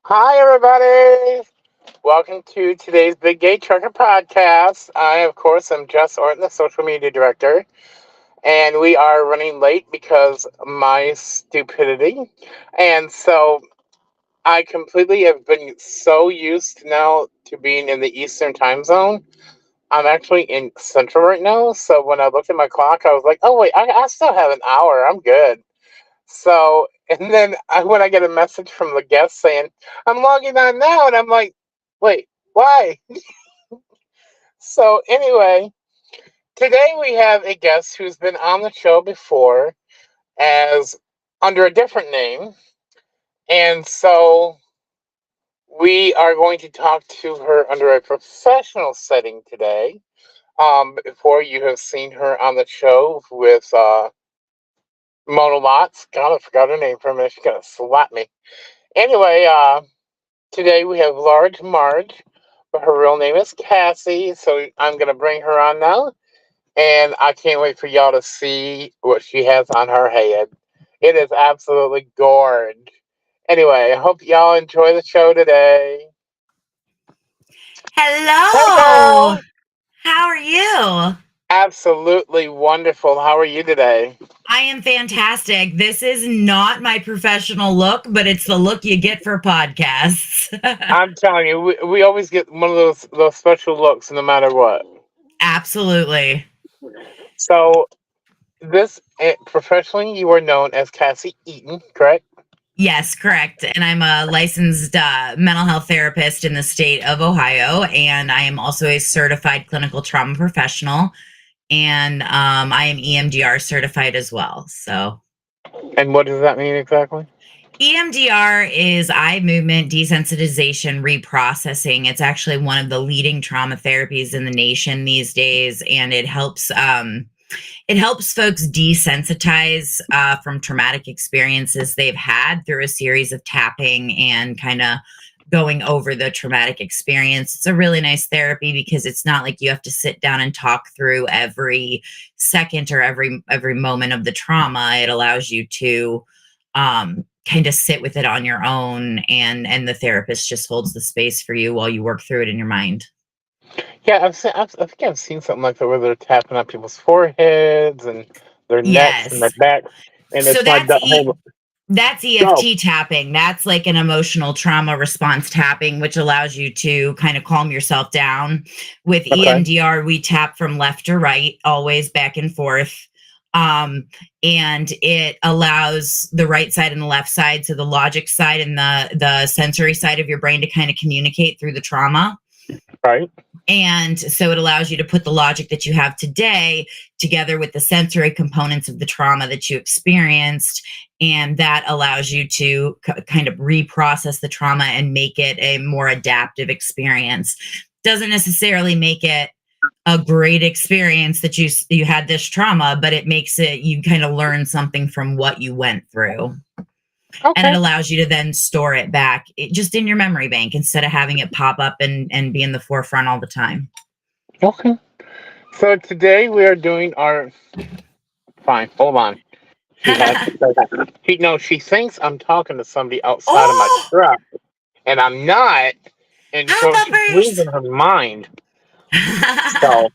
Hi, everybody. Welcome to today's Big Gay Trucker podcast. I, of course, am Jess Orton, the social media director, and we are running late because of my stupidity. And so I completely have been so used now to being in the Eastern time zone. I'm actually in Central right now, so when I looked at my clock, I was like, oh, wait, I still have an hour. I'm good. So, and then when I get a message from the guest saying, I'm logging on now, and I'm like, wait, why? So, anyway, today we have a guest who's been on the show before as under a different name. And so we are going to talk to her under a professional setting today. Before you have seen her on the show with Mona Lots. God, I forgot her name for a minute. She's going to slap me. Anyway, today we have Large Marge, but her real name is Cassie, so I'm going to bring her on now. And I can't wait for y'all to see what she has on her head. It is absolutely gorgeous. Anyway, I hope y'all enjoy the show today. Hey, Hello. girl! How are you? Absolutely wonderful. How are you today? I am fantastic. This is not my professional look, but it's the look you get for podcasts. I'm telling you, we always get one of those special looks no matter what. Absolutely. So, professionally, you are known as Cassie Eaton, correct? Yes, correct. And I'm a licensed mental health therapist in the state of Ohio, and I am also a certified clinical trauma professional, and I am EMDR certified as well. So And what does that mean exactly? EMDR is eye movement desensitization reprocessing. It's actually one of the leading trauma therapies in the nation these days, and it helps folks desensitize from traumatic experiences they've had through a series of tapping and kind of going over the traumatic experience. It's a really nice therapy because it's not like you have to sit down and talk through every second or every moment of the trauma. It allows you to kind of sit with it on your own, and the therapist just holds the space for you while you work through it in your mind. Yeah, I think I've seen something like that where they're tapping on people's foreheads and their necks and their Yes. backs, and So it's like the whole that's go. EFT tapping. That's like an emotional trauma response tapping, which allows you to kind of calm yourself down. With Okay, EMDR, we tap from left to right, always back and forth. Um, and it allows the right side and the left side, so the logic side and the sensory side of your brain to kind of communicate through the trauma. right. And so it allows you to put the logic that you have today together with the sensory components of the trauma that you experienced. And that allows you to kind of reprocess the trauma and make it a more adaptive experience. Doesn't necessarily make it a great experience that you had this trauma, but it makes it, you kind of learn something from what you went through, and it Okay, allows you to then store it back just in your memory bank instead of having it pop up and be in the forefront all the time. okay. So today we are doing our. Fine, hold on. She has to say that. She no, she thinks I'm talking to somebody outside of my Oh, truck, and I'm not. And hi, so she's puppers. losing her mind. So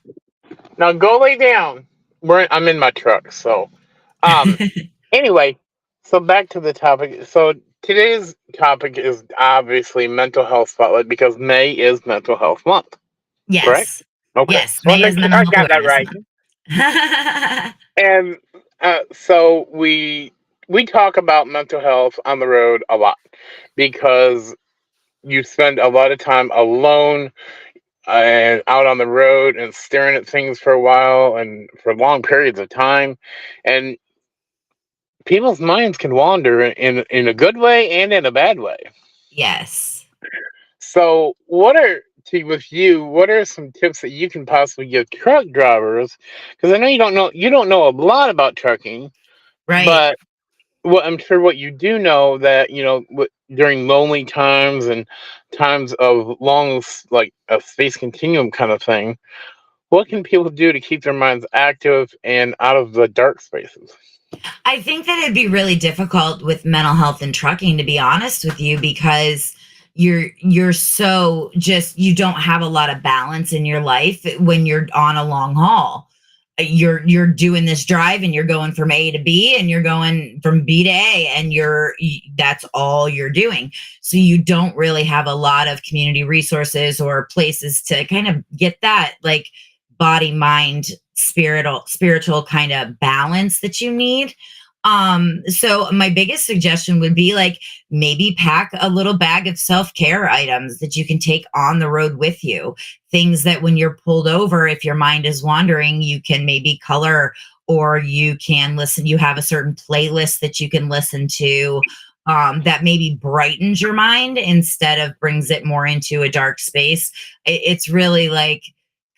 now go lay down. I'm in my truck, so um. Anyway, so back to the topic. So today's topic is obviously mental health spotlight because May is Mental Health Month, correct? Yes. Okay, Yes. so I May make is sure Mental I Health got that Awareness right. Month. And so we talk about mental health on the road a lot because you spend a lot of time alone and out on the road and staring at things for a while and for long periods of time, and people's minds can wander in a good way and in a bad way. Yes. So, with you? What are some tips that you can possibly give truck drivers? Because I know you don't know a lot about trucking, Right. but I'm sure what you do know that during lonely times and times of long like a space continuum kind of thing. What can people do to keep their minds active and out of the dark spaces? I think that it'd be really difficult with mental health and trucking, to be honest with you, because you're so just, you don't have a lot of balance in your life when you're on a long haul. You're doing this drive and you're going from A to B and you're going from B to A, and that's all you're doing. So you don't really have a lot of community resources or places to kind of get that like body, mind, spiritual kind of balance that you need. So my biggest suggestion would be like maybe pack a little bag of self-care items that you can take on the road with you. Things that when you're pulled over, if your mind is wandering, you can maybe color, or you can listen. You have a certain playlist that you can listen to, that maybe brightens your mind instead of brings it more into a dark space. It's really like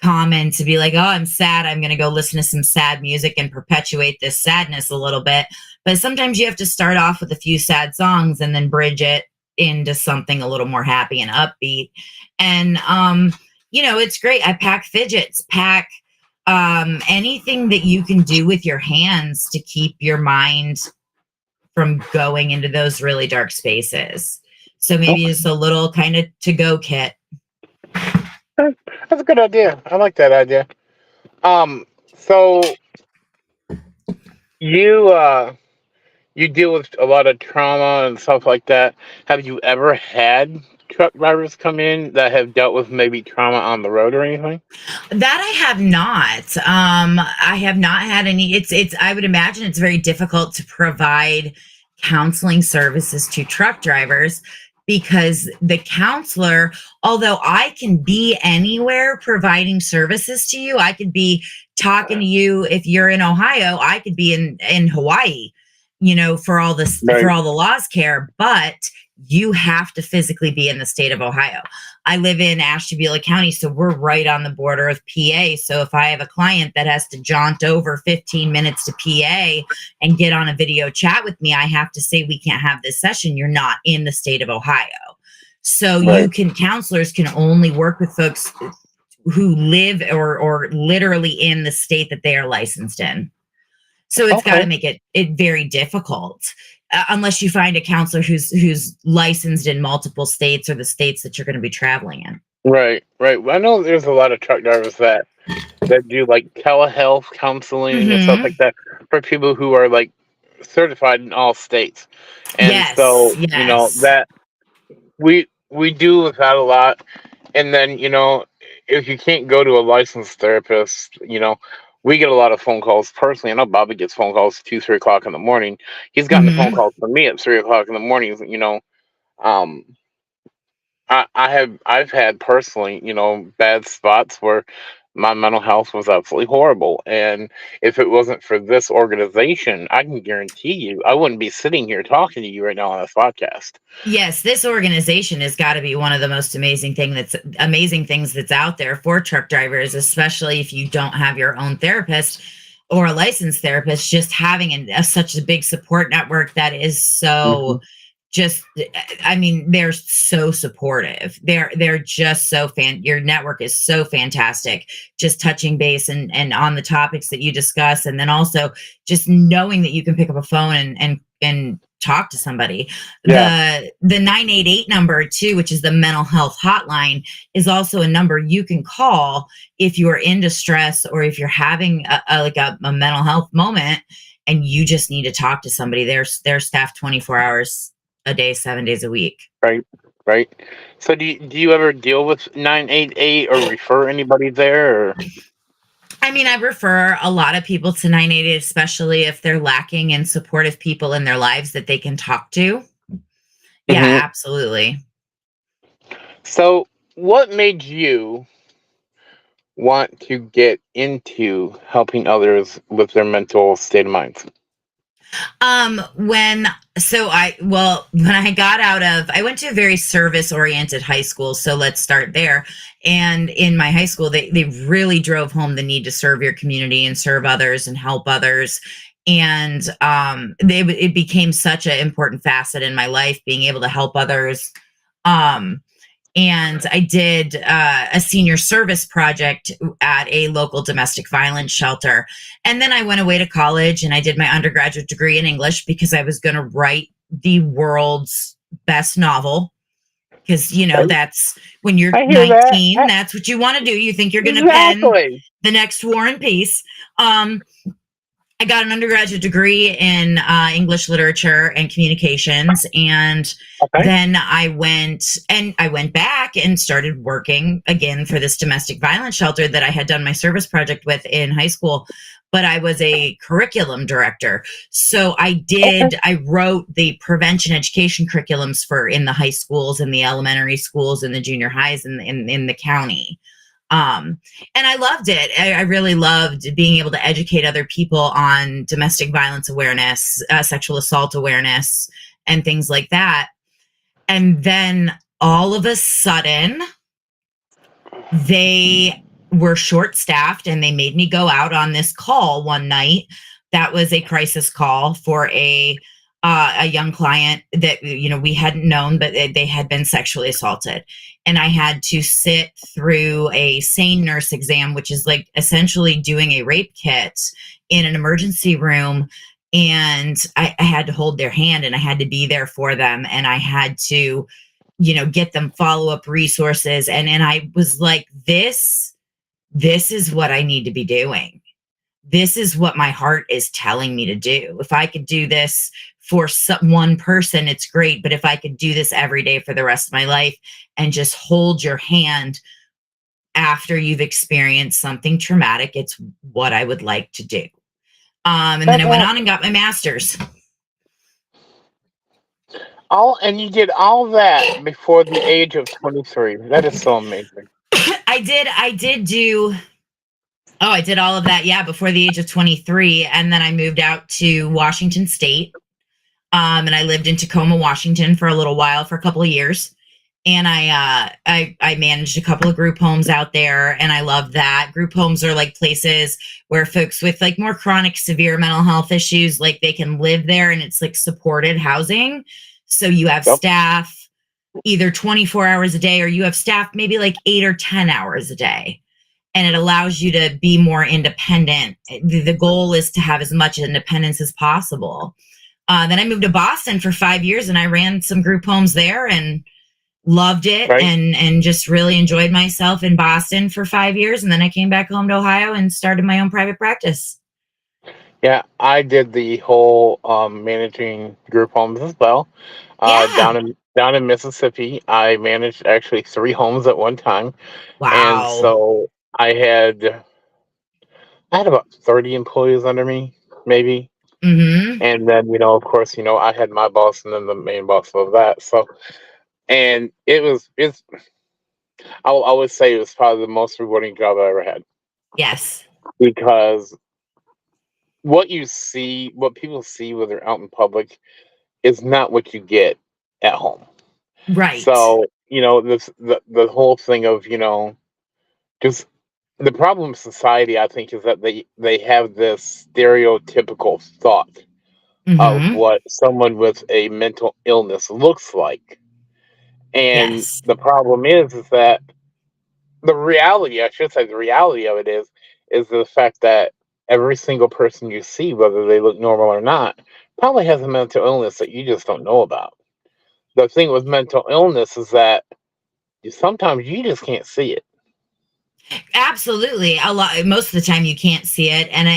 common to be like, oh, I'm sad, I'm going to go listen to some sad music and perpetuate this sadness a little bit. But sometimes you have to start off with a few sad songs and then bridge it into something a little more happy and upbeat. And it's great. I pack fidgets, pack anything that you can do with your hands to keep your mind from going into those really dark spaces. So maybe just a little kind of to-go kit. That's a good idea. I like that idea. So you deal with a lot of trauma and stuff like that. Have you ever had truck drivers come in that have dealt with maybe trauma on the road or anything? That I have not. I have not had any. It's. I would imagine it's very difficult to provide counseling services to truck drivers because the counselor, although I can be anywhere providing services to you, I could be talking to you if you're in Ohio. I could be in Hawaii, for all this Right. for all the laws care, but you have to physically be in the state of Ohio. I live in Ashtabula County, so we're right on the border of PA. So if I have a client that has to jaunt over 15 minutes to PA and get on a video chat with me, I have to say, we can't have this session. You're not in the state of Ohio. So Right. counselors can only work with folks who live or literally in the state that they are licensed in. So it's got to Okay. make it very difficult, unless you find a counselor who's licensed in multiple states or the states that you're going to be traveling in. Right. Right. I know there's a lot of truck drivers that do like telehealth counseling and stuff like Mm-hmm. that for people who are like certified in all states. And Yes, so, yes. that we do with that a lot. And then, if you can't go to a licensed therapist, we get a lot of phone calls personally. I know Bobby gets phone calls 2, 3 o'clock in the morning. He's gotten phone Mm-hmm. calls from me at 3 o'clock in the morning. Um, I've had personally, bad spots where my mental health was absolutely horrible. And if it wasn't for this organization, I can guarantee you I wouldn't be sitting here talking to you right now on this podcast. Yes, this organization has got to be one of the most amazing things that's out there for truck drivers, especially if you don't have your own therapist or a licensed therapist. Just having such a big support network that is Hmm. so just, I mean, they're so supportive. They're just so your network is so fantastic. Just touching base and on the topics that you discuss, and then also just knowing that you can pick up a phone and talk to somebody. Yeah. The 988 number too, which is the mental health hotline, is also a number you can call if you are in distress or if you're having a mental health moment and you just need to talk to somebody. They're staffed 24 hours a day, 7 days a week. Right. Right. So do you ever deal with 988 or refer anybody there? Or? I mean, I refer a lot of people to 988, especially if they're lacking in supportive people in their lives that they can talk to. Yeah, Hmm. absolutely. So what made you want to get into helping others with their mental state of minds? When so I well when I got out of I went to a very service oriented high school, so let's start there. And in my high school, they really drove home the need to serve your community and serve others and help others. And it became such an important facet in my life, being able to help others. Um, and I did a senior service project at a local domestic violence shelter. And then I went away to college and I did my undergraduate degree in English because I was going to write the world's best novel. because that's when you're I hear that. 19, that's what you want to do. You think you're going to pen Exactly. the next War and Peace. I got an undergraduate degree in English literature and communications, and Okay. then I went back and started working again for this domestic violence shelter that I had done my service project with in high school. But I was a curriculum director, so Okay. I wrote the prevention education curriculums for in the high schools and the elementary schools and the junior highs in the county. Um, and I loved it. I really loved being able to educate other people on domestic violence awareness, sexual assault awareness, and things like that. And then all of a sudden, they were short staffed and they made me go out on this call one night. That was a crisis call for a young client that we hadn't known, but they had been sexually assaulted, and I had to sit through a SANE nurse exam, which is like essentially doing a rape kit in an emergency room. And I had to hold their hand, and I had to be there for them, and I had to get them follow-up resources. And I was like, this is what I need to be doing. This is what my heart is telling me to do. If I could do this for one person, it's great. But if I could do this every day for the rest of my life and just hold your hand after you've experienced something traumatic, it's what I would like to do. And then That's I went on awesome. and got my master's. And you did all that before the age of 23. That is so amazing. I did all of that, yeah, before the age of 23. And then I moved out to Washington State. And I lived in Tacoma, Washington for a little while, for a couple of years. And I managed a couple of group homes out there, and I love that. Group homes are like places where folks with like more chronic, severe mental health issues, like they can live there, and it's like supported housing. So you have Yep. staff either 24 hours a day, or you have staff maybe like 8 or 10 hours a day, and it allows you to be more independent. The goal is to have as much independence as possible. Then I moved to Boston for 5 years, and I ran some group homes there and loved it, Right. and just really enjoyed myself in Boston for 5 years. And then I came back home to Ohio and started my own private practice. Yeah, I did the whole managing group homes as well. Yeah. Down in Mississippi, I managed actually 3 homes at one time, and Wow. so I had about 30 employees under me, maybe. Mm-hmm. And then, of course, I had my boss and then the main boss of that. So, and I would say it was probably the most rewarding job I ever had, Yes. because what people see when they're out in public is not what you get at home. Right. So, the whole thing of, because the problem with society, I think, is that they have this stereotypical thought of Mm-hmm. what someone with a mental illness looks like. And Yes. the problem is that I should say, the reality of it is the fact that every single person you see, whether they look normal or not, probably has a mental illness that you just don't know about. The thing with mental illness is that sometimes you just can't see it. Absolutely. A lot, most of the time you can't see it. And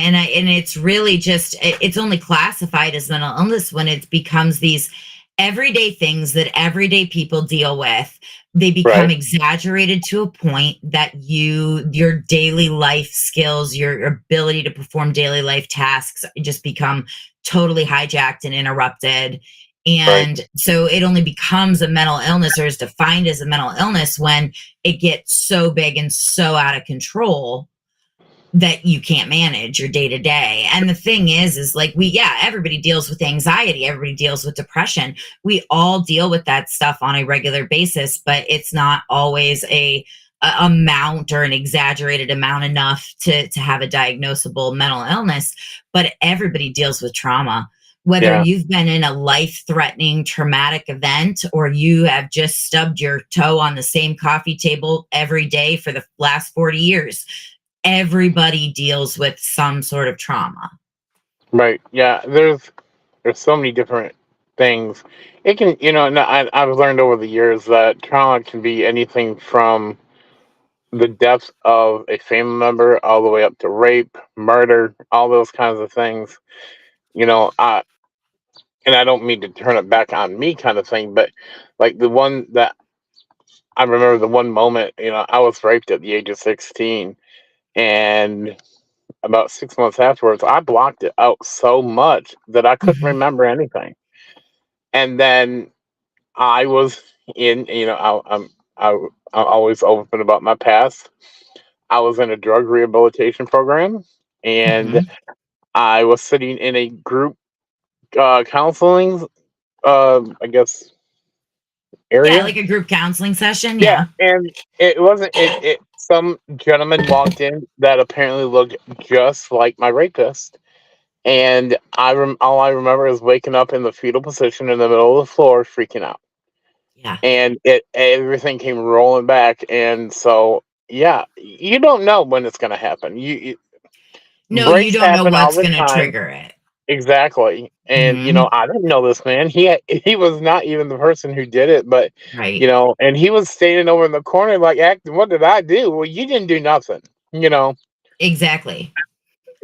it's really just, it's only classified as mental illness when it becomes these everyday things that everyday people deal with. They become Right. exaggerated to a point that your daily life skills, your ability to perform daily life tasks just become totally hijacked and interrupted. Right. And so it only becomes a mental illness, or is defined as a mental illness, when it gets so big and so out of control that you can't manage your day to day. And the thing is like, everybody deals with anxiety, everybody deals with depression. We all deal with that stuff on a regular basis, but it's not always a amount, or an exaggerated amount, enough to have a diagnosable mental illness. But everybody deals with trauma, whether Yeah. you've been in a life-threatening traumatic event, or you have just stubbed your toe on the same coffee table every day for the last 40 years. Everybody deals with some sort of trauma. Right. Yeah. There's so many different things. It can, and I've learned over the years that trauma can be anything from the depths of a family member all the way up to rape, murder, all those kinds of things. You know, I and I don't mean to turn it back on me kind of thing, but like the one that I remember the one moment, I was raped at the age of 16, and about 6 months afterwards, I blocked it out so much that I couldn't Mhm. remember anything. And then I was in, I, I'm always open about my past. I was in a drug rehabilitation program, and Mhm. I was sitting in a group counseling, I guess, Yeah, area. like a group counseling session. Yeah, Yeah. and it wasn't it. Some gentleman walked in that apparently looked just like my rapist, and all I remember is waking up in the fetal position in the middle of the floor, freaking out, Yeah. and everything came rolling back, and so yeah, you don't know when it's gonna happen. No, you Breaks don't know happen all what's the going to time. trigger it. Exactly. And Mhm. I didn't know this man. He was not even the person who did it, but Right. and he was standing over in the corner like acting, what did I do? Well, you didn't do nothing. Exactly.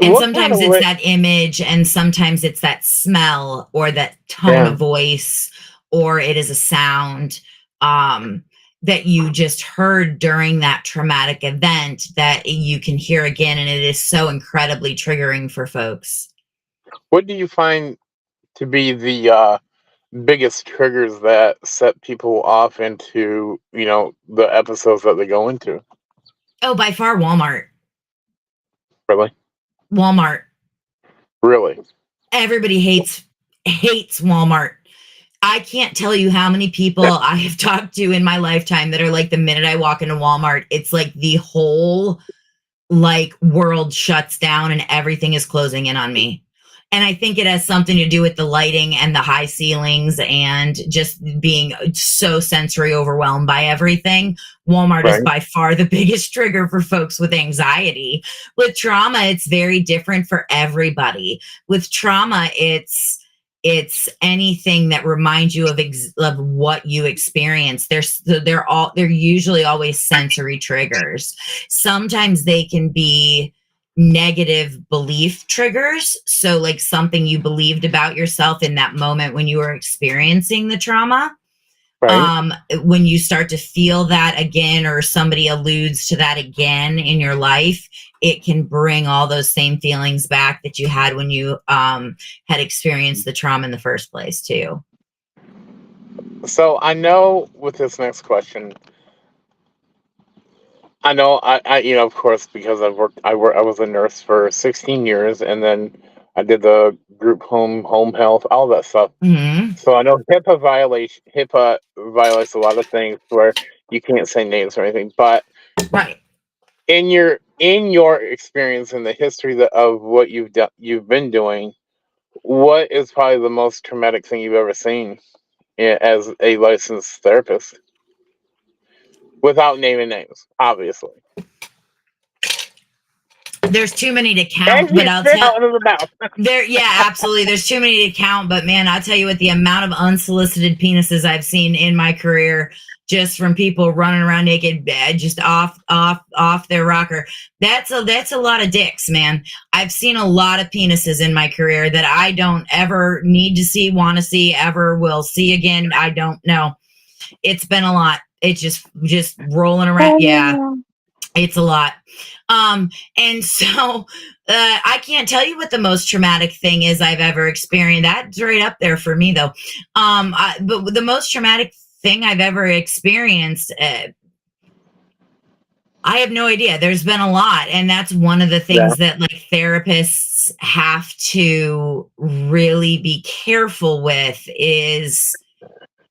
And What kind of sometimes it's that image, and sometimes it's that smell or that tone yeah. of voice, or it is a sound um, that you just heard during that traumatic event that you can hear again. And it is so incredibly triggering for folks. What do you find to be the biggest triggers that set people off into, the episodes that they go into? Oh, by far, Walmart. Really? Walmart. Really? Everybody hates Walmart. I can't tell you how many people I have talked to in my lifetime that are like, the minute I walk into Walmart, it's like the whole like world shuts down and everything is closing in on me. And I think it has something to do with the lighting and the high ceilings and just being so sensory overwhelmed by everything. Walmart is Right. by far the biggest trigger for folks with anxiety. With trauma, it's very different for everybody. With trauma, it's anything that reminds you of what you experienced. They're usually always sensory triggers. Sometimes they can be negative belief triggers. So, like something you believed about yourself in that moment when you were experiencing the trauma. Right. When you start to feel that again, or somebody alludes to that again in your life, it can bring all those same feelings back that you had when you had experienced the trauma in the first place, too. So I know with this next question, I know of course, because I was a nurse for 16 years, and then I did the group home health, all that stuff. Hmm. So I know HIPAA violates a lot of things where you can't say names or anything. But Right. in your experience in the history of what you've been doing, what is probably the most traumatic thing you've ever seen as a licensed therapist, without naming names, obviously. There's too many to And count, but you I'll spit tell. out of the mouth. Yeah, absolutely. There's too many to count, but man, I'll tell you what, the amount of unsolicited penises I've seen in my career, just from people running around naked, just off their rocker. That's a lot of dicks, man. I've seen a lot of penises in my career that I don't ever need to see, want to see, ever will see again. I don't know. It's been a lot. It's just rolling around. Yeah, it's a lot. And so I can't tell you what the most traumatic thing is I've ever experienced. That's right up there for me, though. But the most traumatic thing I've ever experienced, I have no idea. There's been a lot. And that's one of the Yeah. things that like therapists have to really be careful with is,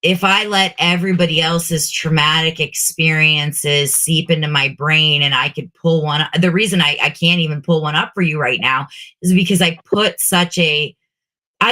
if I let everybody else's traumatic experiences seep into my brain and I could pull one, the reason I can't even pull one up for you right now is because I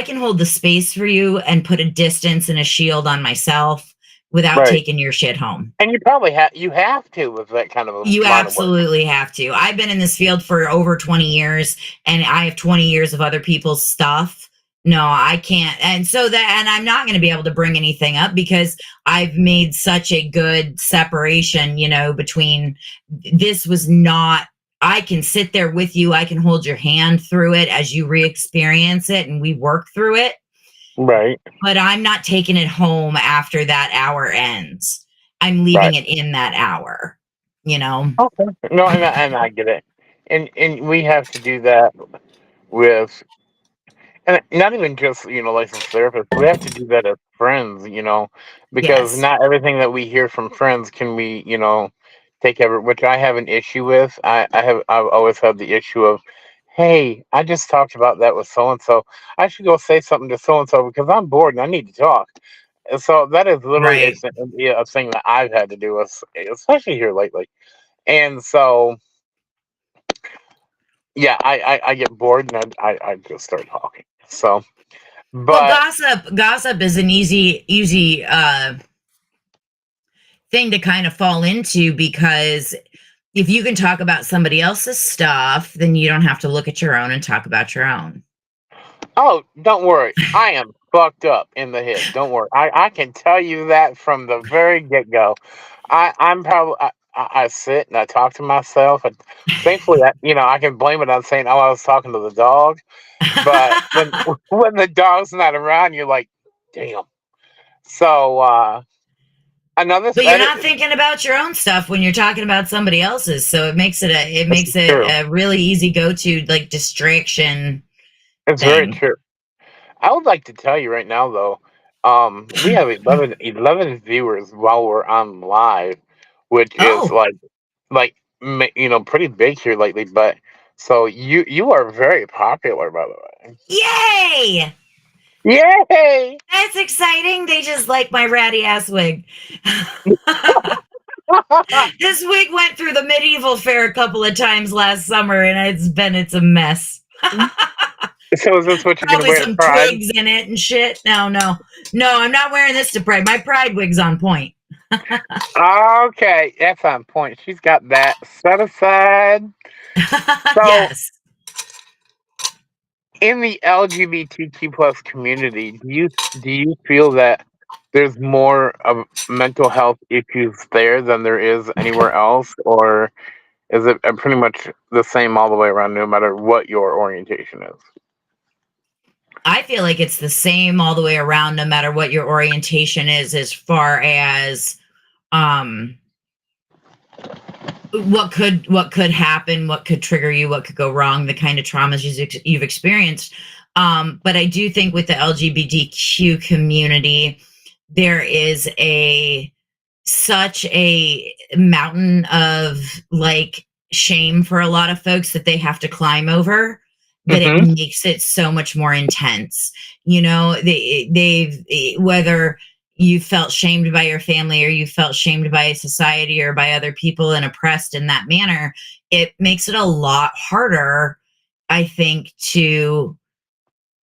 can hold the space for you and put a distance and a shield on myself without Right. taking your shit home. And you have to with that kind of You amount of work. absolutely have to. I've been in this field for over 20 years, and I have 20 years of other people's stuff No, I can't. And so that, and I'm not going to be able to bring anything up because I've made such a good separation, between this was not, I can sit there with you. I can hold your hand through it as you re experience it and we work through it. Right. But I'm not taking it home after that hour ends. I'm Right. leaving it in that hour, you know? Okay. No, and I get it, and we have to do that with, and not even just licensed therapists. We have to do that as friends, because Yes. not everything that we hear from friends can we take ever. Which I have an issue with. I've always had the issue of, hey, I just talked about that with so and so. I should go say something to so and so because I'm bored and I need to talk. And so that is literally Right. a thing that I've had to do with, especially here lately. And so, yeah, I get bored and I just start talking. So, Well, but gossip is an easy thing to kind of fall into because if you can talk about somebody else's stuff, then you don't have to look at your own and talk about your own. oh, don't worry, I am fucked up in the head. Don't worry, I can tell you that from the very get go. I'm probably I sit and I talk to myself, and thankfully, I can blame it on saying, "Oh, I was talking to the dog." But when when the dog's not around, you're like, "Damn." So another But you're that not thinking about your own stuff when you're talking about somebody else's, so it this makes is it true. a really easy go to like distraction It's very thing. true. I would like to tell you right now, though, we have 11 viewers while we're on live, which is Oh, pretty big here lately. But so you are very popular, by the way. yay! Yay! That's exciting. They just like my ratty ass wig. This wig went through the medieval fair a couple of times last summer and it's a mess. So is this what you're gonna Probably wear at some Pride? twigs in it and shit. No, no. No, I'm not wearing this to Pride. My Pride wig's on point. Okay, that's on point. She's got that set aside. So Yes. in the LGBTQ plus community, do you feel that there's more of mental health issues there than there is anywhere else, or is it pretty much the same all the way around, no matter what your orientation is? I feel like it's the same all the way around, no matter what your orientation is, as far as um what could happen, what could trigger you, what could go wrong, the kind of traumas you've experienced. But I do think with the LGBTQ community, there is a such a mountain of like shame for a lot of folks that they have to climb over that it Mm-hmm. makes it so much more intense. They've whether you felt shamed by your family or you felt shamed by society or by other people and oppressed in that manner, it makes it a lot harder, I think, to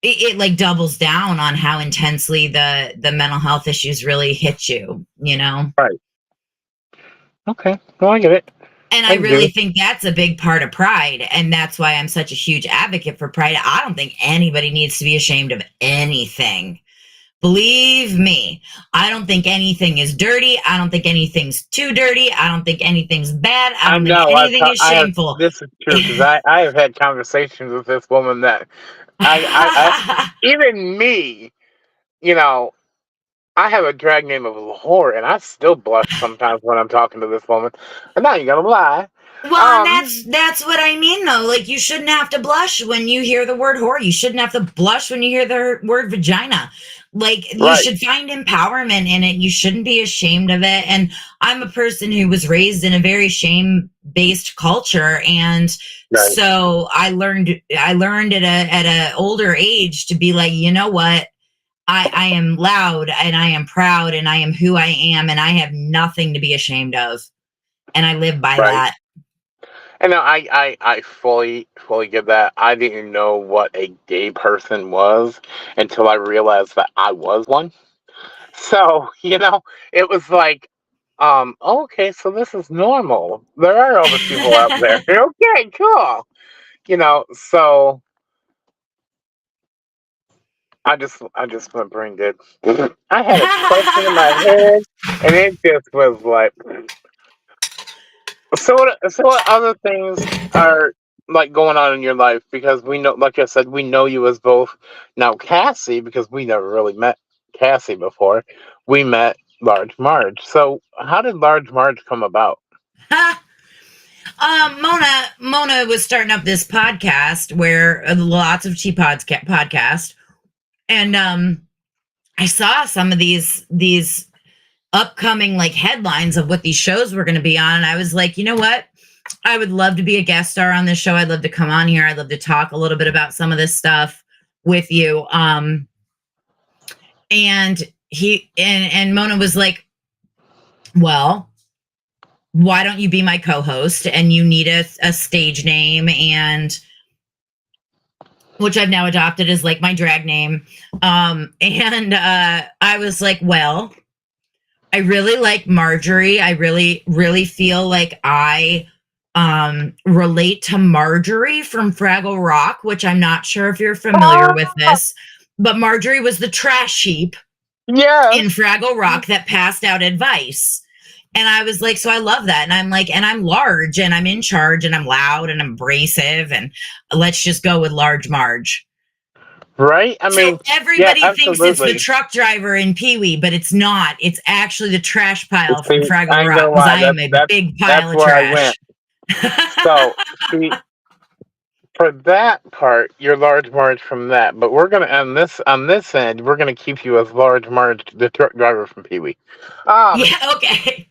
it like doubles down on how intensely the mental health issues really hit you. Right. Okay. Well, I get it. And I I really do. think that's a big part of Pride. And that's why I'm such a huge advocate for Pride. I don't think anybody needs to be ashamed of anything. Believe me, I don't think anything is dirty. I don't think anything's too dirty. I don't think anything's bad. I I don't think know. anything is I have. shameful. This is true because I have had conversations with this woman that I even me, you know, I have a drag name of Lahore, and I still blush sometimes when I'm talking to this woman. I'm not even gonna lie. Well, and that's Um, that's what I mean though. Like you shouldn't have to blush when you hear the word whore. You shouldn't have to blush when you hear the word vagina. Like you right, should find empowerment in it. You shouldn't be ashamed of it. And I'm a person who was raised in a very shame-based culture, and right, so I learned at a older age to be like, you know what? I am loud and I am proud and I am who I am and I have nothing to be ashamed of. And I live by right. that. And no, I fully get that. I didn't know what a gay person was until I realized that I was one. So, it was like, oh, okay, so this is normal. There are other people out there. Okay, cool. So I just my brain did. I had a question in my head, and it just was like, so what other things are like going on in your life? Because we know, like I said, we know you as both now Cassie, because we never really met Cassie before. We met Large Marge. So how did Large Marge come about? Mona was starting up this podcast where lots of cheap podcast, and I saw some of these upcoming like headlines of what these shows were going to be on, and I was like, you know what? I would love to be a guest star on this show. I'd love to come on here. I'd love to talk a little bit about some of this stuff with you. And and Mona was like, well, why don't you be my co-host? And you need a stage name, and which I've now adopted as like my drag name. And I was like, well, I really like Marjorie. I really, really feel like I relate to Marjorie from Fraggle Rock, which I'm not sure if you're familiar with this, but Marjorie was the trash heap in Yes. Fraggle Rock that passed out advice. And I was like, so I love that. And I'm like, and I'm large and I'm in charge and I'm loud and abrasive. And let's just go with Large Marge. Right? I mean, so everybody yeah, thinks it's the absolutely. truck driver in Pee-wee, but it's not. It's actually the trash pile from See, I Fraggle ain't Rock gonna because lie, I am a big pile that's of where I trash. went. So, see, for that part, you're Large Marge from that. But we're gonna on this end, we're gonna keep you as Large Marge, the truck driver from Pee Wee. Yeah, okay.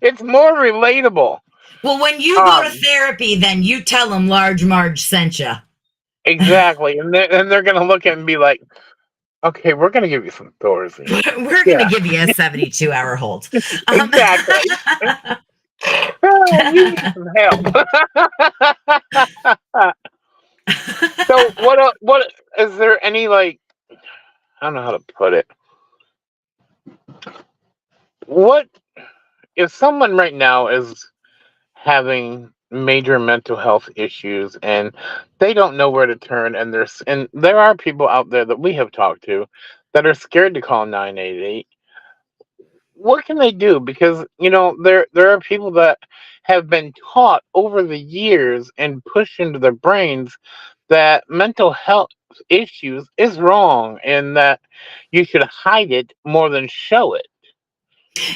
It's more relatable. Well, when you go to therapy, then you tell them Large Marge sent you. Exactly, and they're gonna look at it and be like, "Okay, we're gonna give you some Thorazine." We're going to give you a 72-hour hold. Exactly. Oh, you need some help. So what is there any like, I don't know how to put it. What if someone right now is having major mental health issues and they don't know where to turn, and there are people out there that we have talked to that are scared to call 988. What can they do? Because there are people that have been taught over the years and pushed into their brains that mental health issues is wrong and that you should hide it more than show it.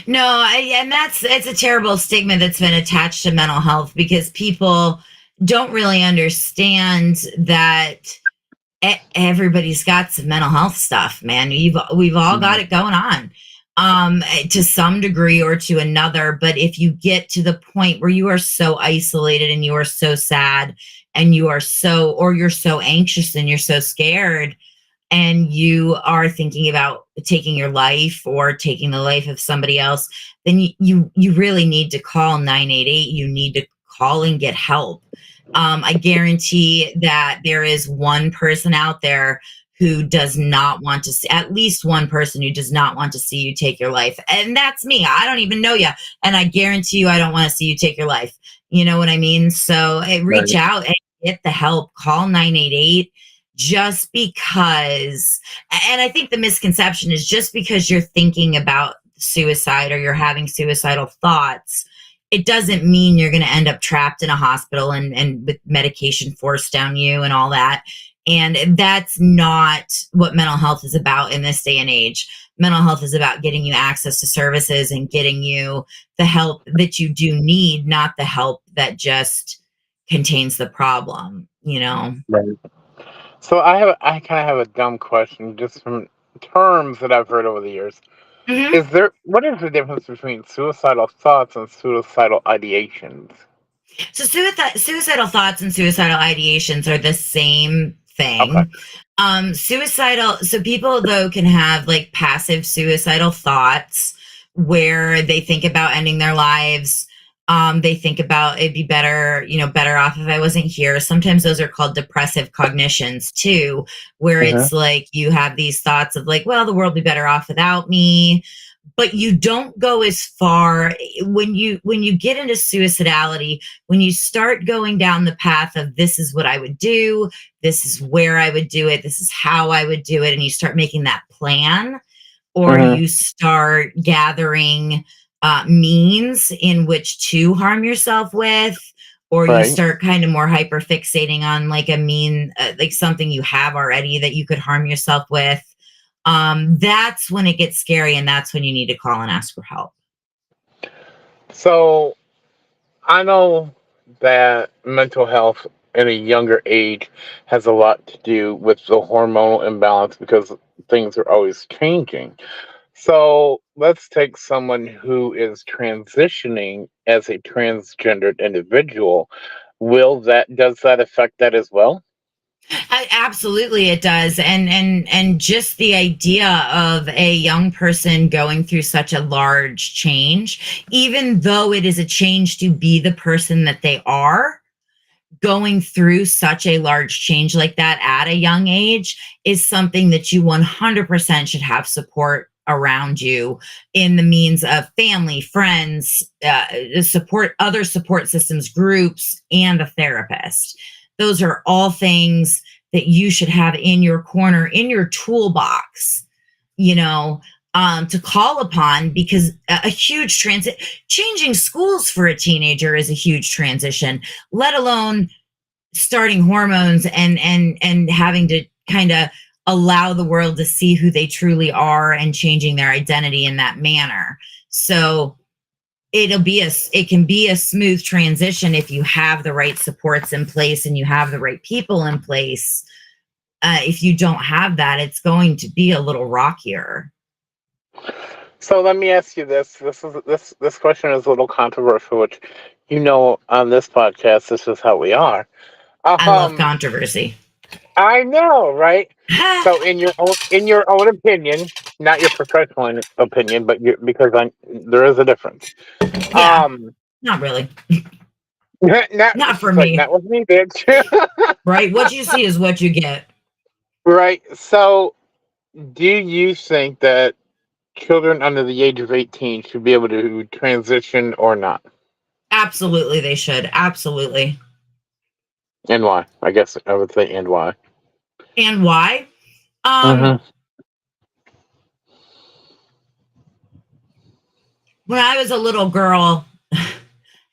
No, and it's a terrible stigma that's been attached to mental health because people don't really understand that everybody's got some mental health stuff, man. We've all got it going on, to some degree or to another. But if you get to the point where you are so isolated and you are so sad and you're so anxious and you're so scared, and you are thinking about taking your life or taking the life of somebody else, then you really need to call 988. You need to call and get help. I guarantee that there is one person out there who does not want to see, at least one person who does not want to see you take your life. And that's me. I don't even know you. And I guarantee you, I don't want to see you take your life. You know what I mean? So reach out and get the help. Call 988. Just because, and I think the misconception is just because you're thinking about suicide or you're having suicidal thoughts, it doesn't mean you're going to end up trapped in a hospital and with medication forced down you and all that. And that's not what mental health is about in this day and age. Mental health is about getting you access to services and getting you the help that you do need, not the help that just contains the problem, Right. So I kind of have a dumb question just from terms that I've heard over the years. Mm-hmm. What is the difference between suicidal thoughts and suicidal ideations? So suicidal thoughts and suicidal ideations are the same Okay. thing. So people though can have like passive suicidal thoughts where they think about ending their lives. They think about it'd be better, better off if I wasn't here. Sometimes those are called depressive cognitions too, where Mhm. it's like you have these thoughts of like, well, the world would be better off without me. but you don't go as far when you get into suicidality. When you start going down the path of, this is what I would do, this is where I would do it, this is how I would do it, and you start making that plan, or Mm-hmm. you start gathering means in which to harm yourself with, or you Right. start kind of more hyper fixating on like a mean, like something you have already that you could harm yourself with, that's when it gets scary, and that's when you need to call and ask for help. So I know that mental health at a younger age has a lot to do with the hormonal imbalance because things are always changing. So let's take someone who is transitioning as a transgendered individual. Does that affect that as well? Absolutely, it does, and just the idea of a young person going through such a large change, even though it is a change to be the person that they are, going through such a large change like that at a young age is something that you 100% should have support around you, in the means of family, friends, support, other support systems, groups, and a therapist. Those are all things that you should have in your corner, in your toolbox, you know, to call upon, because a huge transit, changing schools for a teenager is a huge transition, let alone starting hormones and having to kind of allow the world to see who they truly are and changing their identity in that manner. So it can be a smooth transition if you have the right supports in place and you have the right people in place. If you don't have that, it's going to be a little rockier. So let me ask you this. This question is a little controversial, which on this podcast this is how we are. I love Um controversy. I know, right? So in your own opinion, not your professional opinion, but because there is a difference. Yeah, Um not really. not Not for she's like, me. not with me, bitch. Right, what you see is what you get. Right. So do you think that children under the age of 18 should be able to transition or not? Absolutely, they should. Absolutely. And why? I guess I would say and why. And why? Um, Mm-hmm. when I was a little girl,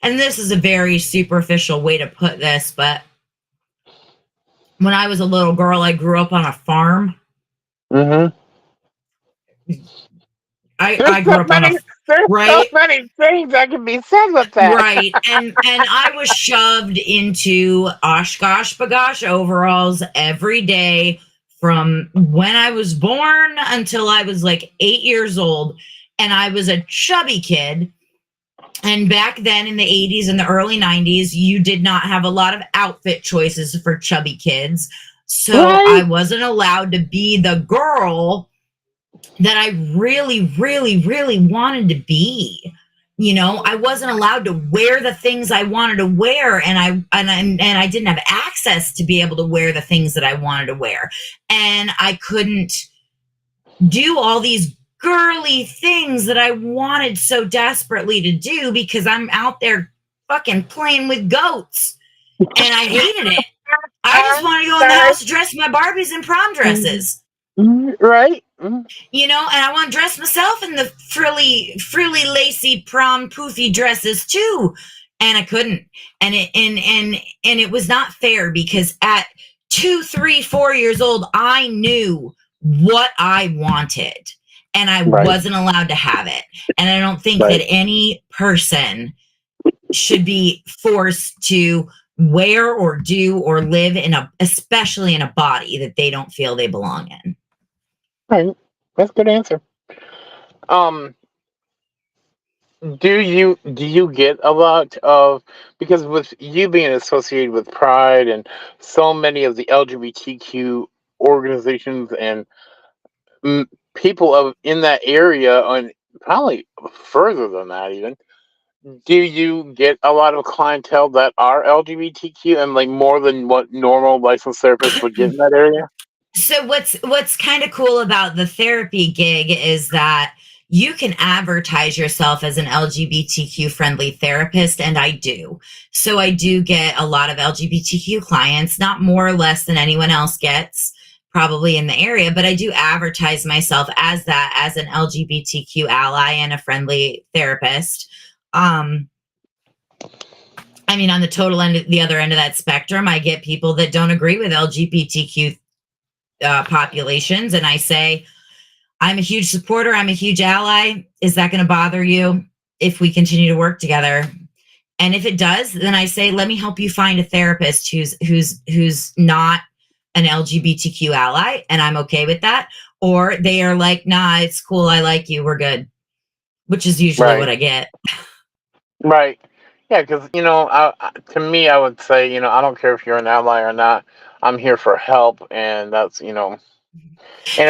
and this is a very superficial way to put this, but when I was a little girl, I grew up on a farm. Mm-hmm. I grew up on a There's so right, many things that can be said with that. right, and I was shoved into Oshkosh bagosh overalls every day from when I was born until I was like 8 years old, and I was a chubby kid. And back then in the 80s and the early 90s, you did not have a lot of outfit choices for chubby kids. So I Right. wasn't allowed to be the girl that I really, really, really wanted to be. You know, I wasn't allowed to wear the things I wanted to wear, and I didn't have access to be able to wear the things that I wanted to wear. And I couldn't do all these girly things that I wanted so desperately to do because I'm out there fucking playing with goats. And I hated it. I just wanted to go in the Sorry. house, dress my Barbies in prom dresses, Right. Mm. you know, and I want to dress myself in the frilly, lacy prom poofy dresses too. And I couldn't. And it was not fair because at 2, 3, 4 years old, I knew what I wanted and I Right. wasn't allowed to have it. And I don't think that Right. any person should be forced to wear or do or live especially in a body that they don't feel they belong in. Right. That's a good answer. Um, do you get a lot of, because with you being associated with Pride and so many of the LGBTQ organizations and mm, people in that area, and probably further than that even, do you get a lot of clientele that are LGBTQ and like more than what normal licensed therapists would get in that area? So what's kind of cool about the therapy gig is that you can advertise yourself as an LGBTQ friendly therapist, and I do. So I do get a lot of LGBTQ clients, not more or less than anyone else gets probably in the area, but I do advertise myself as that, as an LGBTQ ally and a friendly therapist. I mean, on the total end, the other end of that spectrum, I get people that don't agree with LGBTQ populations, and I say, I'm a huge supporter. I'm a huge ally. Is that going to bother you if we continue to work together? And if it does, then I say, let me help you find a therapist who's not an LGBTQ ally, and I'm okay with that. Or they are like, nah, it's cool. I like you. We're good, which is usually what Right. I get. Right. Yeah, because to me, I would say, I don't care if you're an ally or not. I'm here for help, and that's. And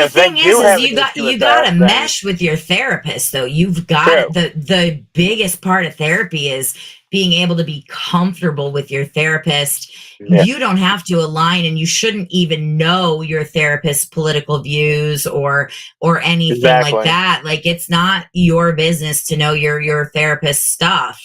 The if they thing is do have an you got issue with you got that, to then mesh with your therapist though. You've got true. the biggest part of therapy is being able to be comfortable with your therapist. Yeah. You don't have to align, and you shouldn't even know your therapist's political views or anything like Exactly. that. Like, it's not your business to know your therapist's stuff.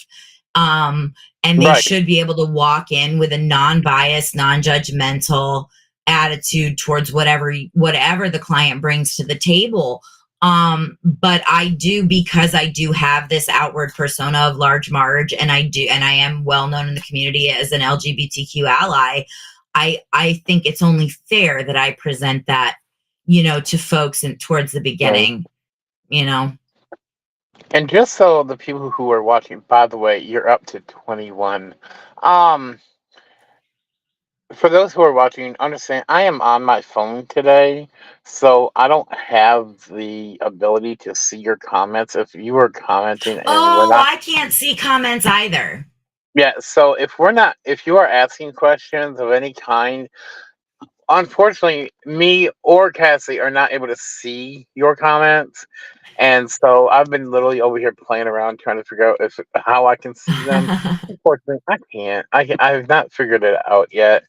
And they Right. should be able to walk in with a non-biased, non-judgmental attitude towards whatever the client brings to the table. But I do, because I do have this outward persona of Large Marge, and I am well known in the community as an LGBTQ ally. I think it's only fair that I present that, to folks and towards the Right. beginning, you know. And just so the people who are watching, by the way, you're up to 21. Um, for those who are watching, understand I am on my phone today, so I don't have the ability to see your comments. If you are commenting and we're Oh, not, I can't see comments either. yeah. So if you are asking questions of any kind, unfortunately, me or Cassie are not able to see your comments. And so I've been literally over here playing around trying to figure out if how I can see them. Unfortunately, I can't. I've not figured it out yet.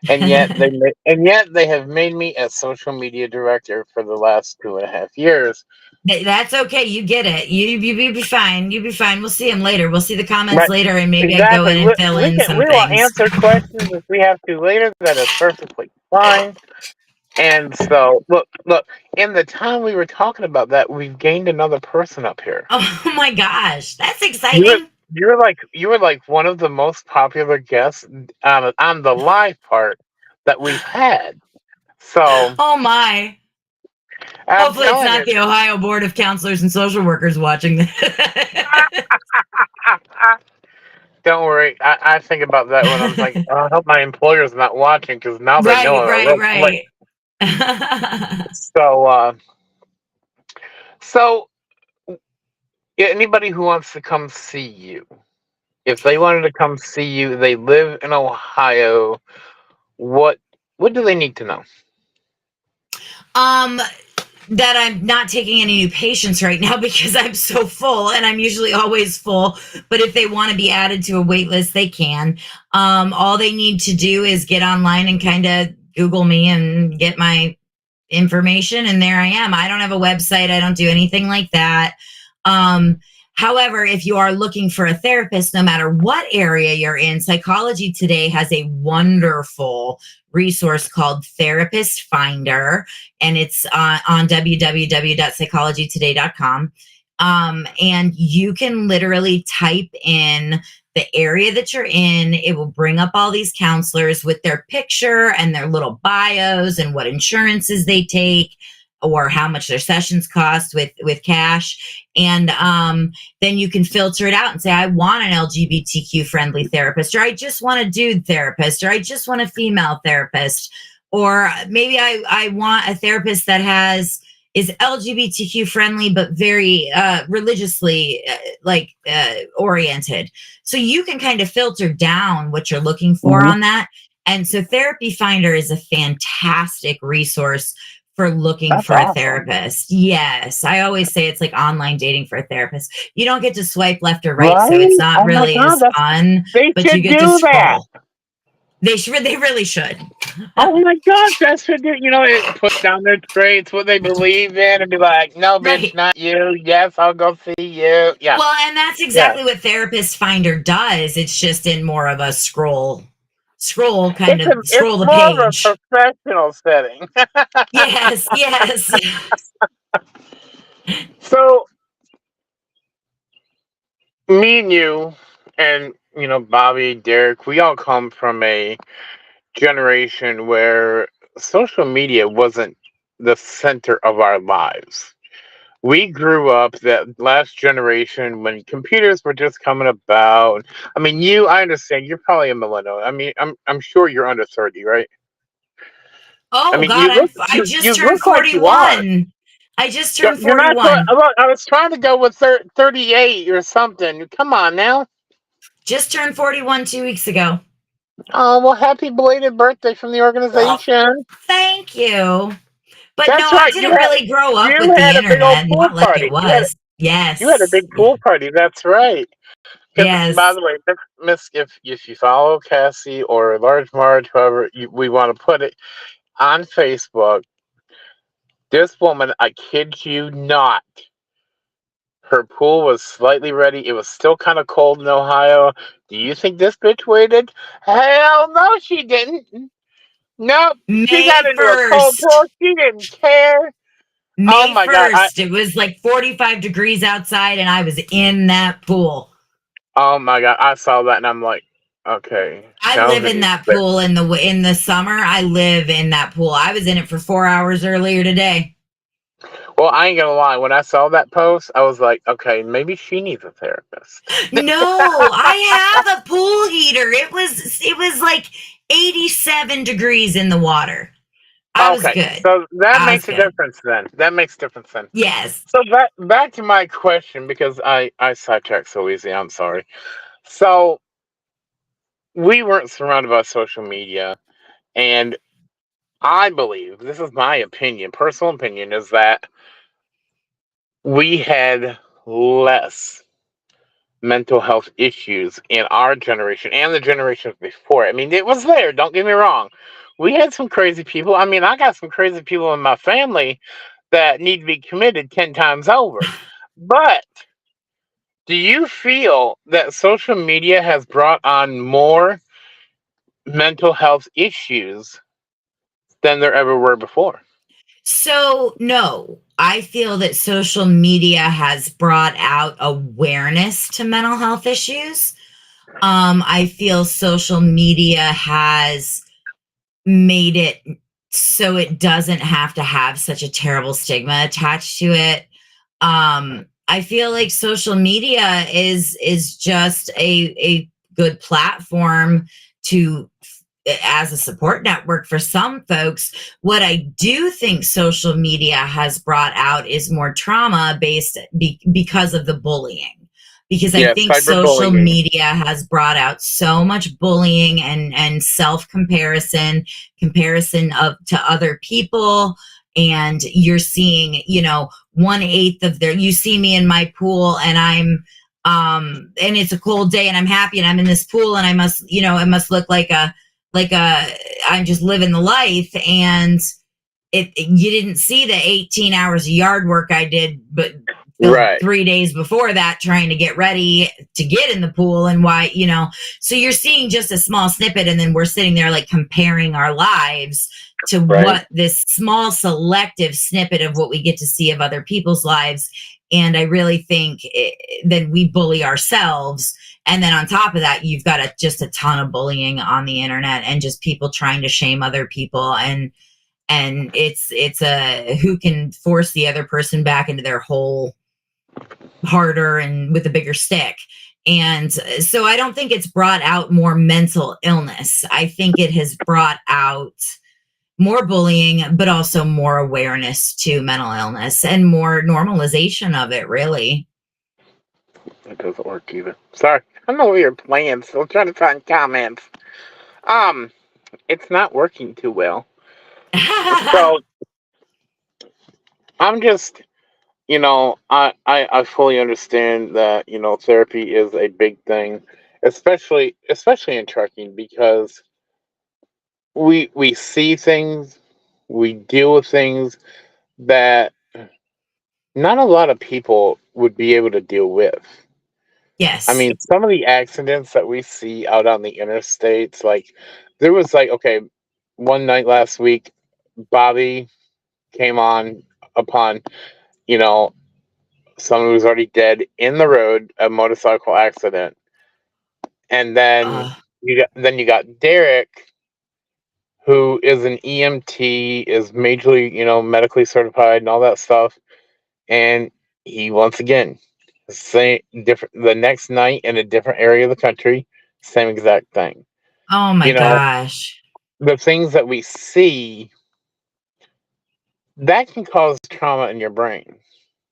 And yet they have made me a social media director for the last 2.5 years. That's okay. You get it. You be fine. You be fine. We'll see them later. We'll see the comments Right. later, and maybe I go Exactly. in and fill in We some will things. answer questions if we have to later. That is perfectly fine. And so look, in the time we were talking about that, we've gained another person up here. Oh my gosh, that's You were exciting. you were like one of the most popular guests on the live part that we've had. So Oh my. I'm Hopefully, it's telling not you. the Ohio Board of Counselors and Social Workers watching this. Don't worry. I think about that when I'm like, oh, I hope my employer's not watching because now they know Right, it right, real quick. right. So anybody who wants to come see you, if they wanted to come see you, they live in Ohio. What what do they need to know? um, that I'm not taking any new patients right now because I'm so full, and I'm usually always full. But if they want to be added to a wait list, they can. All they need to do is get online and kind of Google me and get my information, and there I am. I don't have a website. I don't do anything like that. Um, However, if you are looking for a therapist, no matter what area you're in, Psychology Today has a wonderful resource called Therapist Finder, and it's on www.psychologytoday.com. And you can literally type in the area that you're in. It will bring up all these counselors with their picture and their little bios and what insurances they take or how much their sessions cost with cash. And then you can filter it out and say, I want an LGBTQ friendly therapist, or I just want a dude therapist, or I just want a female therapist, or maybe I want a therapist that is LGBTQ friendly, but very religiously oriented. So you can kind of filter down what you're looking for Hmm. on that. And so Therapy Finder is a fantastic resource for looking That's for a awesome. therapist. Yes. I always say it's like online dating for a therapist. You don't get to swipe left or right, so Right? it's not Oh my really God, as fun, they but you should get to do that. scroll. They really should. Oh my gosh, that's what they, it puts down their traits, what they believe in, and be like, no, bitch, Right. not you. Yes, I'll go see you. Yeah, Well, and that's yeah. exactly what Therapist Finder does. It's just in more of a kind of It's scroll the more of a page. professional setting. Yes, yes. So me and you, and Bobby, Derek, we all come from a generation where social media wasn't the center of our lives. We grew up that last generation when computers were just coming about. I mean, I understand you're probably a millennial. I mean, I'm sure you're under 30, right? I Oh mean, God, I you just turned look like you are. 41. I just You're, turned you're not. I 41. I was trying to go with 38 or something. Come on now. Just turned 41 2 weeks ago. Oh well, happy belated birthday from the Oh, organization. thank you. But no, That's I right. didn't really grow up with You the had a big old internet, pool not like it party. was. You had a Yes. big pool party. That's right. Because, by Yes. the way, Miss, if you follow Cassie or Large Marge, however we want to put it, on Facebook, this woman, I kid you not, her pool was slightly ready. It was still kind of cold in Ohio. Do you think this bitch waited? Hell no, she didn't. Nope, she got May into a cold 1st. pool. She didn't care. Oh May my god! 1st. It was like 45 degrees outside and I was in that pool. Oh my god! I saw that and I'm like, okay, I live in Calvin. that pool in the summer. I live in that pool. I was in it for 4 hours earlier today. Well, I ain't gonna lie. When I saw that post, I was like, okay, maybe she needs a therapist. No, I have a pool heater. It was like 87 degrees in the water. I was Okay, good. so that I was makes a good. difference then. That makes a difference then. Yes. So back to my question because I sidetracked so easy. I'm sorry. So we weren't surrounded by social media, and I believe this is my opinion, personal opinion, is that we had less mental health issues in our generation and the generations before. I mean, it was there, don't get me wrong. We had some crazy people. I mean, I got some crazy people in my family that need to be committed 10 times over. But do you feel that social media has brought on more mental health issues than there ever were before? So, no, I feel that social media has brought out awareness to mental health issues. I feel social media has made it so it doesn't have to have such a terrible stigma attached to it. I feel like social media is just a good platform to as a support network for some folks. What I do think social media has brought out is more trauma based because of the bullying. Because I Yeah, think social cyberbullying. media has brought out so much bullying and self comparison of to other people, and you're seeing 1/8 of their you see me in my pool and I'm and it's a cold day and I'm happy and I'm in this pool and I must it must look like a I'm just living the life, and you didn't see the 18 hours of yard work I did, but the Right, 3 days before that trying to get ready to get in the pool and why, so you're seeing just a small snippet and then we're sitting there like comparing our lives to right. what this small selective snippet of what we get to see of other people's lives. And I really think that we bully ourselves. And then on top of that, you've got just a ton of bullying on the internet and just people trying to shame other people, and it's a who can force the other person back into their hole harder and with a bigger stick. And so I don't think it's brought out more mental illness. I think it has brought out more bullying, but also more awareness to mental illness and more normalization of it, really. It doesn't work either. Sorry. I'm over here playing, still trying to find comments. Um, it's not working too well. So I'm just, I fully understand that, therapy is a big thing, especially in trucking because we see things, we deal with things that not a lot of people would be able to deal with. I Yes. mean, some of the accidents that we see out on the interstates, like there was like, okay, one night last week, Bobby came on upon, you know, someone who was already dead in the road, a motorcycle accident. And then Uh, you got Derek, who is an EMT, is majorly, medically certified and all that stuff. And he once again, same different the next night in a different area of the country, same exact thing. oh my You know, gosh. the things that we see that can cause trauma in your brain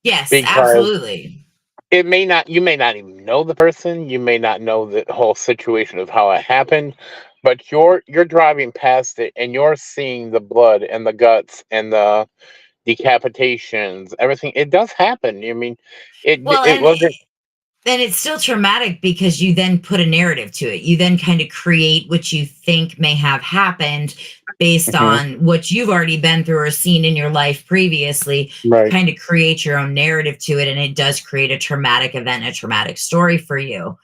Yes, because absolutely. you may not even know the person, you may not know the whole situation of how it happened, but you're driving past it and you're seeing the blood and the guts and the decapitations, everything. It does happen. I mean, Well, it wasn't. and it's still traumatic because you then put a narrative to it. You then kind of create what you think may have happened based Mhm, on what you've already been through or seen in your life previously. You right. kind of create your own narrative to it, and it does create a traumatic event, a traumatic story for you.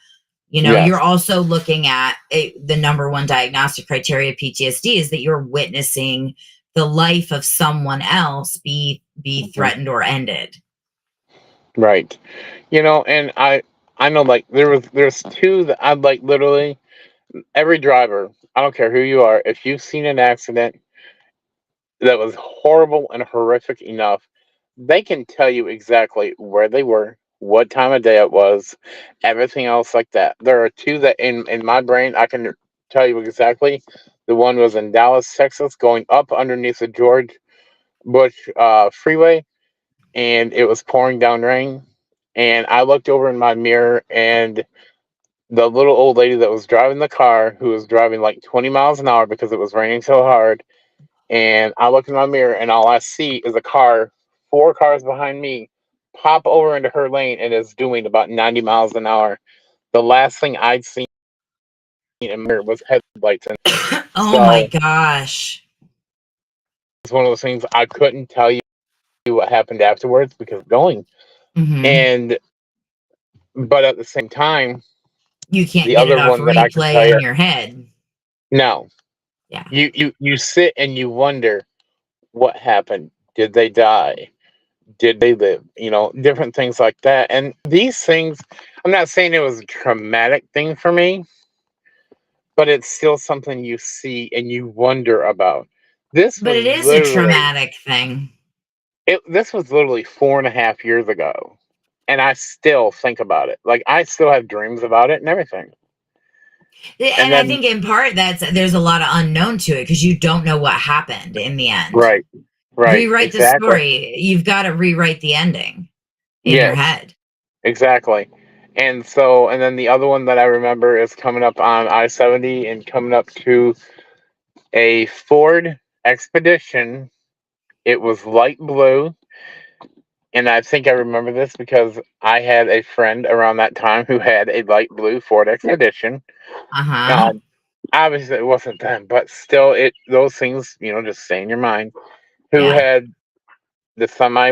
You know, Yes. you're also looking at the number one diagnostic criteria of PTSD is that you're witnessing the life of someone else be Mhm, threatened or ended. right. And I know, like, there's two that I'd like, literally every driver, I don't care who you are, if you've seen an accident that was horrible and horrific enough, they can tell you exactly where they were, what time of day it was, everything else like that. There are two that in my brain I can tell you exactly. The one was in Dallas, Texas, going up underneath the George Bush freeway, and it was pouring down rain. And I looked over in my mirror, and the little old lady that was driving the car, who was driving like 20 miles an hour because it was raining so hard, and I look in my mirror, and all I see is a car, four cars behind me, pop over into her lane, and is doing about 90 miles an hour. The last thing I'd seen in my mirror was headlights, and Oh my so gosh. it's one of those things I couldn't tell you what happened afterwards because going. Hmm. And but at the same time, You can't the get it other off one that I can replay tell in you, your head. no, Yeah. you sit and you wonder what happened. Did they die? Did they live? Different things like that. And these things, I'm not saying it was a traumatic thing for me, but it's still something you see and you wonder about. This But was it is a literally traumatic thing. this was literally 4.5 years ago. And I still think about it. Like, I still have dreams about it and everything. And And I then, think in part there's a lot of unknown to it because you don't know what happened in the end. right, right, Rewrite the exactly. story. You've got to rewrite the ending in your Yes, head. exactly. And then the other one that I remember is coming up on I-70 and coming up to a Ford Expedition. It was light blue, and I think I remember this because I had a friend around that time who had a light blue Ford Expedition. Uh-huh. Um, Obviously, it wasn't them, but still, it those things, just stay in your mind. Who Yeah. had the semi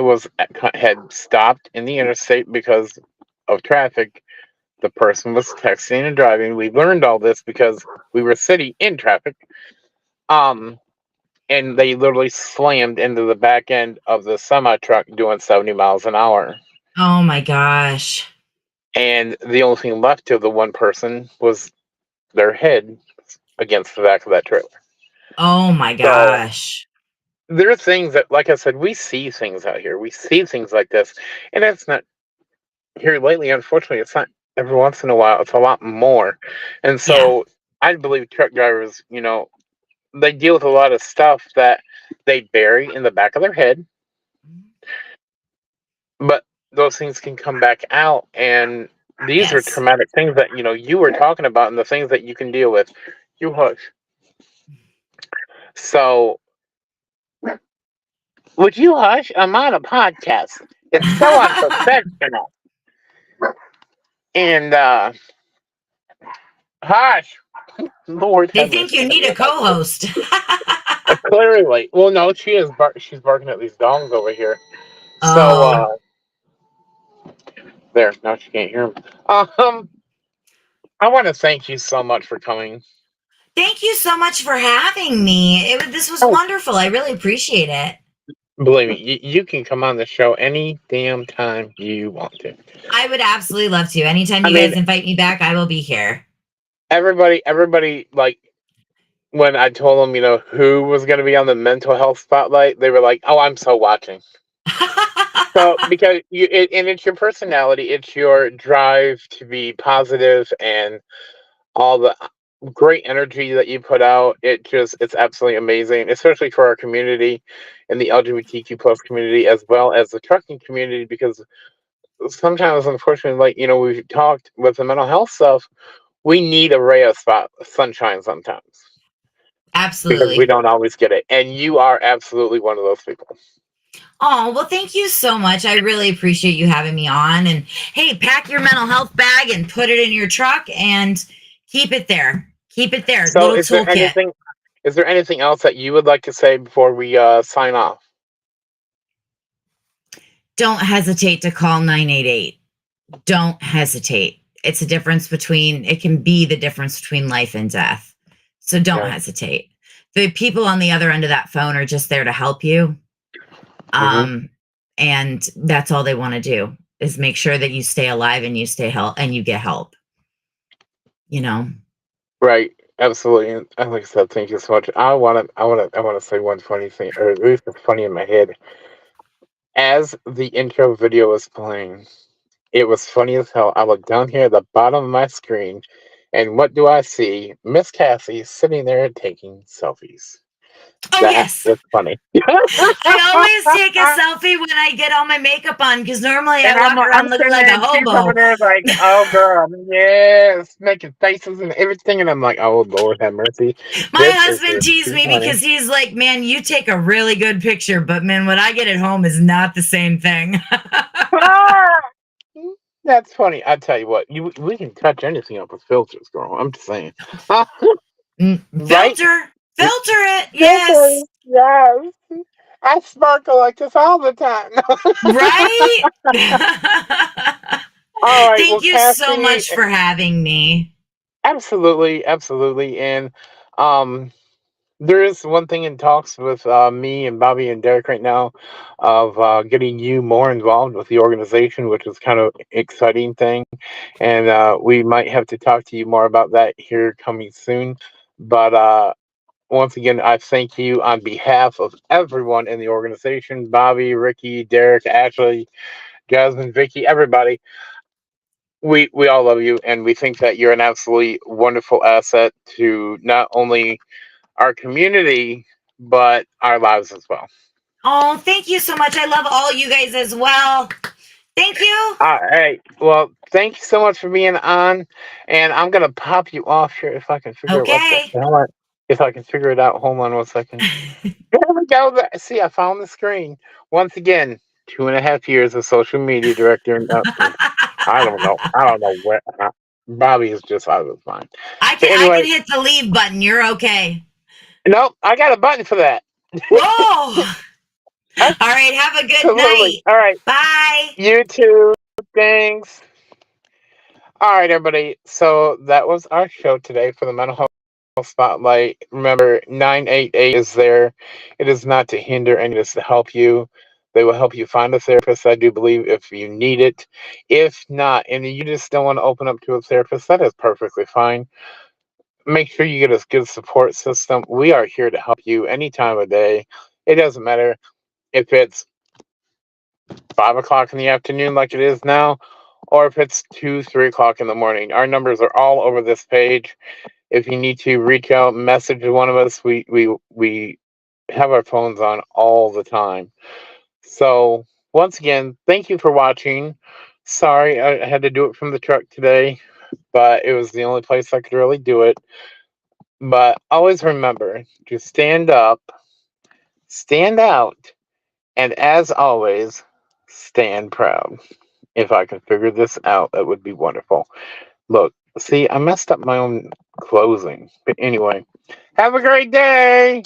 had stopped in the interstate because of traffic. The person was texting and driving. We learned all this because we were sitting in traffic. Um, and they literally slammed into the back end of the semi truck doing 70 miles an hour. Oh my gosh. And the only thing left of the one person was their head against the back of that trailer. Oh my So gosh. there are things that, like I said, we see things out here. We see things like this. And it's not here lately, unfortunately, it's not every once in a while. It's a lot more. And Yeah. so I believe truck drivers, they deal with a lot of stuff that they bury in the back of their head, but those things can come back out. And these are Yes. traumatic things that you were talking about, and the things that you can deal with. You hush. So would you hush? I'm on a podcast. It's so unprofessional. And hush. Lord They have think mercy. you I need a love that kid. co-host. Clearly. Well, no, she is. She's barking at these dogs over here. So, Oh, there. Now she can't hear him. Um, I want to thank you so much for coming. thank you so much for having me. This was Oh, wonderful. I really appreciate it. believe me, you can come on the show any damn time you want to. I would absolutely love to. Anytime I you mean, guys invite me back, I will be here. everybody, like, when I told them, who was going to be on the mental health spotlight, they were like, "Oh, I'm so watching." So because and it's your personality, it's your drive to be positive, and all the great energy that you put out. It's absolutely amazing, especially for our community and the LGBTQ plus community, as well as the trucking community, because sometimes, unfortunately, like, we've talked with the mental health stuff, we need a ray of sunshine sometimes because we Absolutely. don't always get it. And you are absolutely one of those people. Oh, well, thank you so much. I really appreciate you having me on. And hey, pack your mental health bag and put it in your truck and keep it there. Keep it there. So Little toolkit. is there anything else that you would like to say before we sign off? Don't hesitate to call 988. Don't hesitate. It's a difference between, it can be the difference between life and death. So don't Yeah. hesitate. The people on the other end of that phone are just there to help you. Hmm. And that's all they want to do is make sure that you stay alive and you stay and you get help, you know. Right. Absolutely. And like I said, thank you so much. I want to say one funny thing, or at least it's funny in my head. As the intro video was playing, it was funny as hell. I look down here at the bottom of my screen, and what do I see? Miss Cassie sitting there taking selfies. Oh That yes, is funny. I always take a selfie when I get all my makeup on because normally And I walk I'm around looking sitting like there, a and she's over hobo. there like, "Oh, girl, yes," making faces and everything, and I'm like, "Oh, Lord, have mercy." My This is husband just teased too me funny. because he's like, "Man, you take a really good picture, but man, what I get at home is not the same thing." Ah! That's funny. I tell you what, we can touch anything up with filters, girl. I'm just saying, right? Filter, filter it. Yes, Filters, yes. I sparkle like this all the time. right. All right, well, Thank you so Cassie, much for having me. absolutely, absolutely, and um, there is one thing in talks with me and Bobby and Derek right now of getting you more involved with the organization, which is kind of exciting thing, and we might have to talk to you more about that here coming soon. But once again, I thank you on behalf of everyone in the organization: Bobby, Ricky, Derek, Ashley, Jasmine, Vicky, everybody. We all love you, and we think that you're an absolutely wonderful asset to not only our community but our lives as well. Oh, thank you so much. I love all you guys as well. Thank you. All right. Well, thank you so much for being on, and I'm gonna pop you off here if I can figure out what the Okay. hell if I can figure it out. Hold on 1 second. There we go. See, I found the screen once again. 2.5 years of social media director. And, I don't know. I don't know where. Bobby is just out of his mind. But I anyway, can hit the leave button. You're okay. nope. I got a button for that. Whoa. All right. Have a good Absolutely. night. All right. Bye. You too. Thanks. All right, everybody. So that was our show today for the Mental Health Spotlight. Remember, 988 is there. It is not to hinder any, it is to help you. They will help you find a therapist, I do believe, if you need it. If not, and you just don't want to open up to a therapist, that is perfectly fine. Make sure you get a good support system. We are here to help you any time of day. It doesn't matter if it's 5 o'clock in the afternoon, like it is now, or if it's 2, 3 o'clock in the morning. Our numbers are all over this page. If you need to reach out, message one of us, we have our phones on all the time. So once again, thank you for watching. Sorry, I had to do it from the truck today, but it was the only place I could really do it. But always remember to stand up, stand out, and as always, stand proud. If I can figure this out, that would be wonderful. Look, See, I messed up my own closing. But anyway, have a great day.